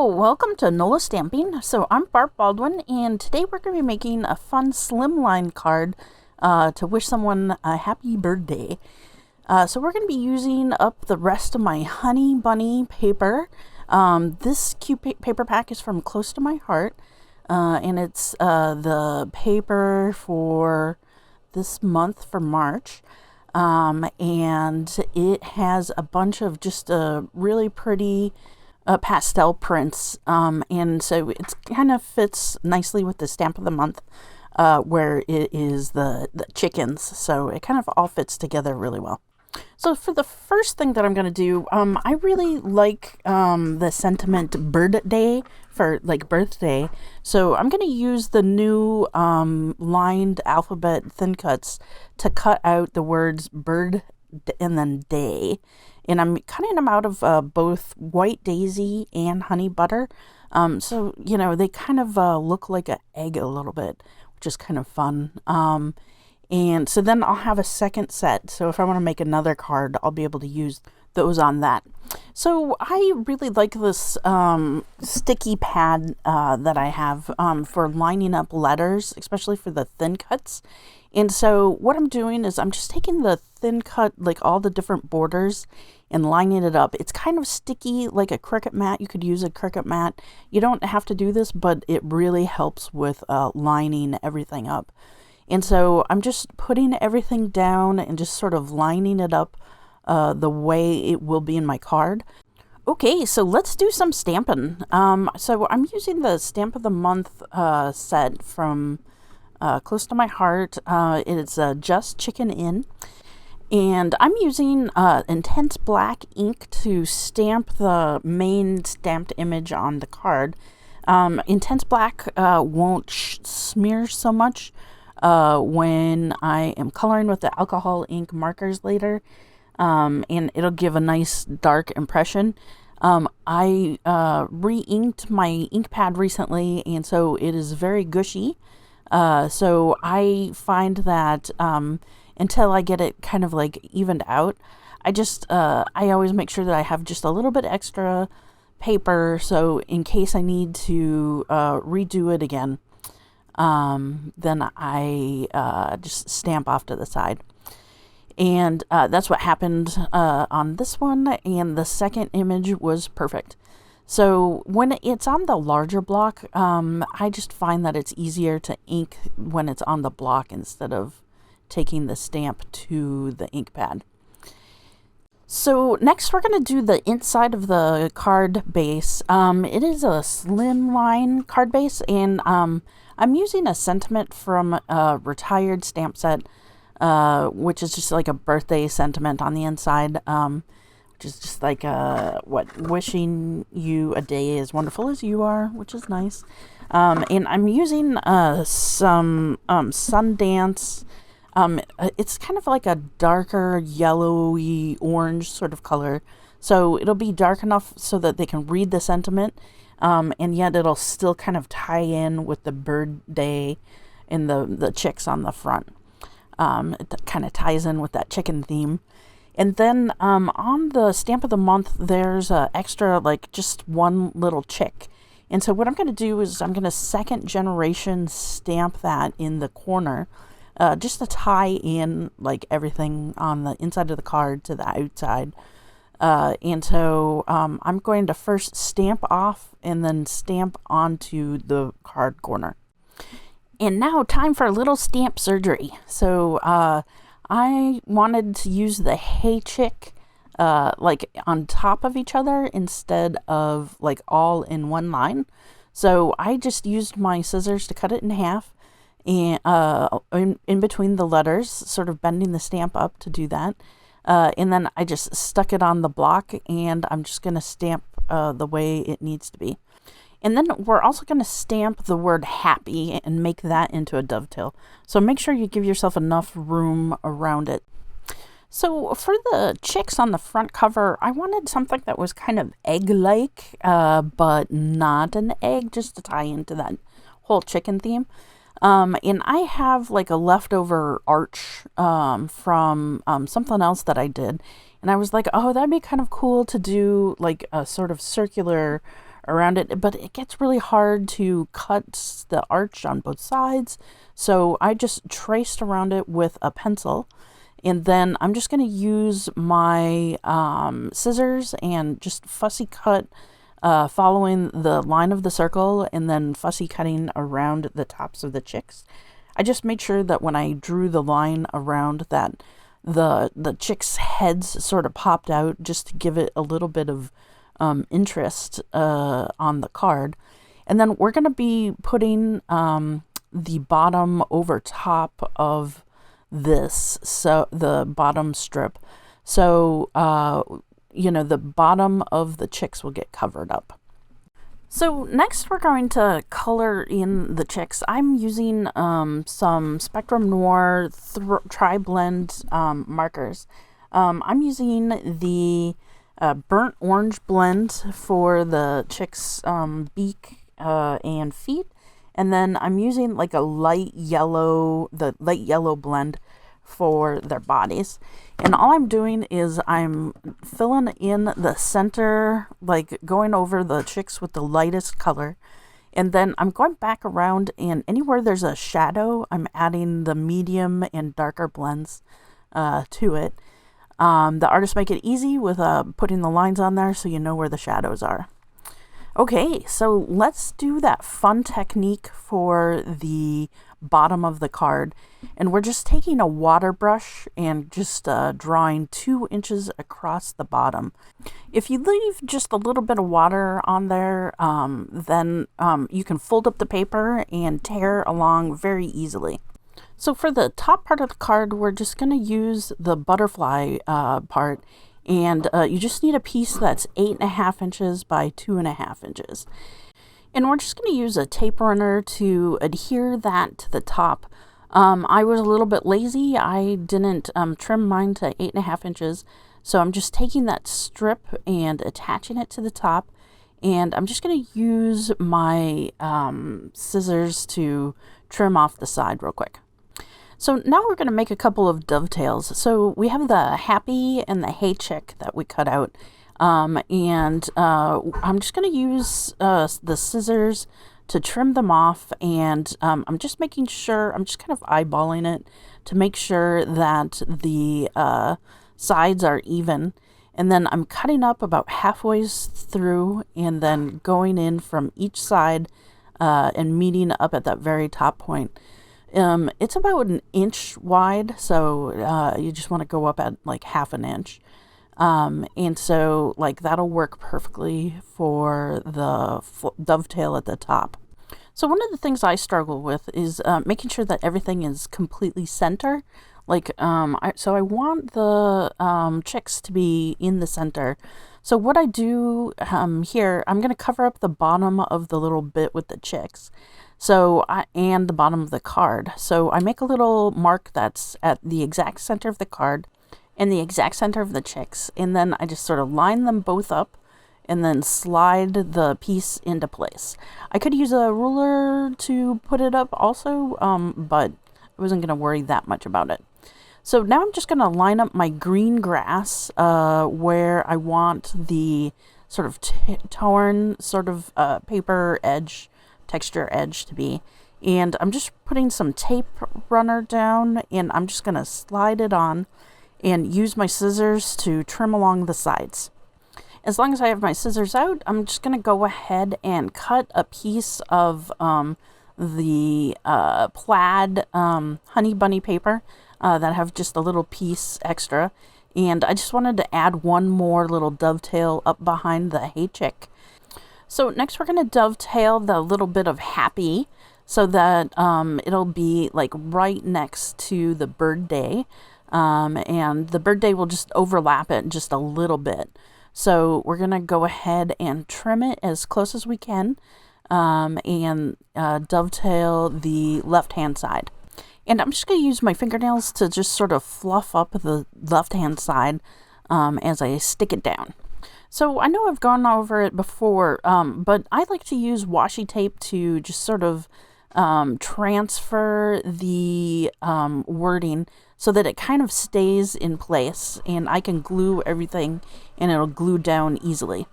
welcome to NolaStamping. So I'm Barb Baldwin, and today we're going to be making a fun slimline card to wish someone a happy birthday. So we're going to be using up the rest of my Honey Bunny paper. This cute paper pack is from Close to My Heart, and it's the paper for this month for March. And it has a bunch of just really pretty pastel prints, and so it kind of fits nicely with the stamp of the month, where it is the chickens, so it kind of all fits together really well. So for the first thing that I'm going to do, I really like the sentiment bird day for like birthday, so I'm going to use the new lined alphabet thin cuts to cut out the words bird and then day. And I'm cutting them out of both white daisy and honey butter. So, you know, they kind of look like an egg a little bit, which is kind of fun. And so then I'll have a second set. So if I want to make another card, I'll be able to use those on that. So I really like this sticky pad that I have for lining up letters, especially for the thin cuts. And so what I'm doing is I'm just taking the thin cut, like all the different borders, and lining it up. It's kind of sticky, like a Cricut mat. You could use a Cricut mat. You don't have to do this, but it really helps with lining everything up. And so I'm just putting everything down and just sort of lining it up the way it will be in my card. Okay, so let's do some stamping. So I'm using the Stamp of the Month set from Close to My Heart. It's Just Chicken In. And I'm using intense black ink to stamp the main stamped image on the card. Intense black won't smear so much when I am coloring with the alcohol ink markers later, and it'll give a nice dark impression. I re-inked my ink pad recently, and so it is very gushy. So I find that until I get it kind of like evened out, I always make sure that I have just a little bit extra paper, so in case I need to redo it again, then I just stamp off to the side. And that's what happened on this one, and the second image was perfect. So when it's on the larger block, I just find that it's easier to ink when it's on the block instead of taking the stamp to the ink pad. So next we're going to do the inside of the card base. It is a slimline card base, and I'm using a sentiment from a retired stamp set, which is just like a birthday sentiment on the inside, which is just like wishing you a day as wonderful as you are, which is nice. And I'm using some Sundance. It's kind of like a darker yellowy orange sort of color, so it'll be dark enough so that they can read the sentiment, and yet it'll still kind of tie in with the bird day and the chicks on the front. It kind of ties in with that chicken theme. And then on the Stamp of the Month, there's extra, like just one little chick. And so what I'm going to do is I'm going to second generation stamp that in the corner, just to tie in like everything on the inside of the card to the outside. And so I'm going to first stamp off and then stamp onto the card corner. And now time for a little stamp surgery. So I wanted to use the Hey Chick like on top of each other instead of like all in one line. So I just used my scissors to cut it in half, and in between the letters, sort of bending the stamp up to do that. And then I just stuck it on the block, and I'm just going to stamp the way it needs to be. And then we're also going to stamp the word happy and make that into a dovetail. So make sure you give yourself enough room around it. So for the chicks on the front cover, I wanted something that was kind of egg-like, but not an egg, just to tie into that whole chicken theme. And I have like a leftover arch from something else that I did. And I was like, oh, that'd be kind of cool to do like a sort of circular around it, but it gets really hard to cut the arch on both sides. So I just traced around it with a pencil, and then I'm just going to use my scissors and just fussy cut following the line of the circle, and then fussy cutting around the tops of the chicks. I just made sure that when I drew the line around that the chicks' heads sort of popped out, just to give it a little bit of interest on the card. And then we're going to be putting the bottom over top of this, so the bottom strip. So, the bottom of the chicks will get covered up. So next we're going to color in the chicks. I'm using some Spectrum Noir Tri-Blend markers. I'm using the burnt orange blend for the chicks' beak and feet, and then I'm using like the light yellow blend for their bodies. And all I'm doing is I'm filling in the center, like going over the chicks with the lightest color. And then I'm going back around, and anywhere there's a shadow, I'm adding the medium and darker blends to it. The artists make it easy with putting the lines on there so you know where the shadows are. Okay, so let's do that fun technique for the bottom of the card. And we're just taking a water brush and just drawing 2 inches across the bottom. If you leave just a little bit of water on there, then you can fold up the paper and tear along very easily. So for the top part of the card, we're just going to use the butterfly part. And you just need a piece that's 8.5 inches by 2.5 inches. And we're just going to use a tape runner to adhere that to the top. I was a little bit lazy. I didn't trim mine to 8.5 inches. So I'm just taking that strip and attaching it to the top. And I'm just going to use my scissors to trim off the side real quick. So now we're going to make a couple of dovetails. So we have the happy and the hey chick that we cut out. I'm just going to use the scissors to trim them off. And I'm just making sure, I'm just kind of eyeballing it to make sure that the sides are even. And then I'm cutting up about halfway through and then going in from each side and meeting up at that very top point. It's about 1 inch wide, so you just want to go up at like 1/2 inch. And so like that'll work perfectly for the dovetail at the top. So one of the things I struggle with is making sure that everything is completely center. Like, so I want the chicks to be in the center. So what I do here, I'm going to cover up the bottom of the little bit with the chicks. So, and the bottom of the card. So I make a little mark that's at the exact center of the card and the exact center of the chicks. And then I just sort of line them both up and then slide the piece into place. I could use a ruler to put it up also, but I wasn't going to worry that much about it. So now I'm just going to line up my green grass where I want the sort of torn sort of paper edge, texture edge to be. And I'm just putting some tape runner down, and I'm just going to slide it on and use my scissors to trim along the sides. As long as I have my scissors out, I'm just going to go ahead and cut a piece of the plaid honey bunny paper that I have just a little piece extra. And I just wanted to add one more little dovetail up behind the hey chick. So next we're going to dovetail the little bit of happy so that it'll be like right next to the bird day. And the bird day will just overlap it just a little bit. So we're going to go ahead and trim it as close as we can and dovetail the left-hand side. And I'm just going to use my fingernails to just sort of fluff up the left-hand side as I stick it down. So I know I've gone over it before, but I like to use washi tape to just sort of transfer the wording so that it kind of stays in place and I can glue everything and it'll glue down easily.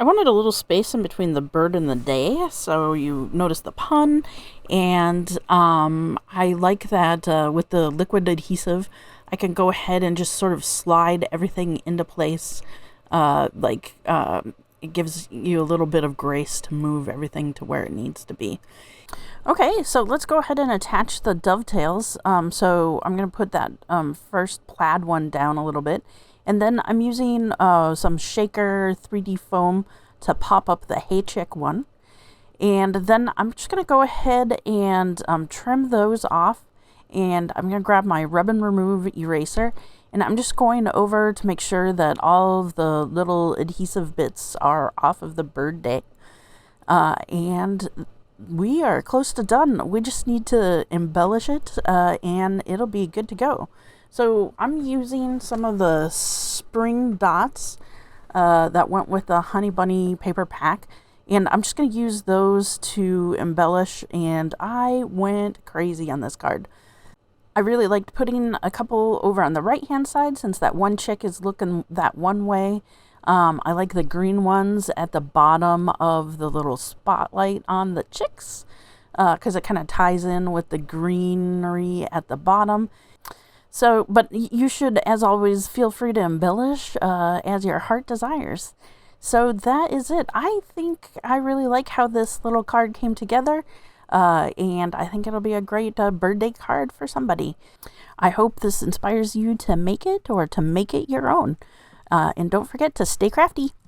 I wanted a little space in between the bird and the day, so you notice the pun, and I like that with the liquid adhesive, I can go ahead and just sort of slide everything into place, it gives you a little bit of grace to move everything to where it needs to be. Okay, so let's go ahead and attach the dovetails. So I'm going to put that first plaid one down a little bit. And then I'm using some shaker 3D foam to pop up the Hey Chick one. And then I'm just going to go ahead and trim those off. And I'm going to grab my rub and remove eraser. And I'm just going over to make sure that all of the little adhesive bits are off of the bird day. And we are close to done. We just need to embellish it and it'll be good to go. So I'm using some of the spring dots that went with the Honey Bunny paper pack, and I'm just going to use those to embellish, and I went crazy on this card. I really liked putting a couple over on the right hand side since that one chick is looking that one way. I like the green ones at the bottom of the little spotlight on the chicks because it kind of ties in with the greenery at the bottom. So, but you should, as always, feel free to embellish as your heart desires. So that is it. I think I really like how this little card came together, and I think it'll be a great birthday card for somebody. I hope this inspires you to make it or to make it your own. And don't forget to stay crafty.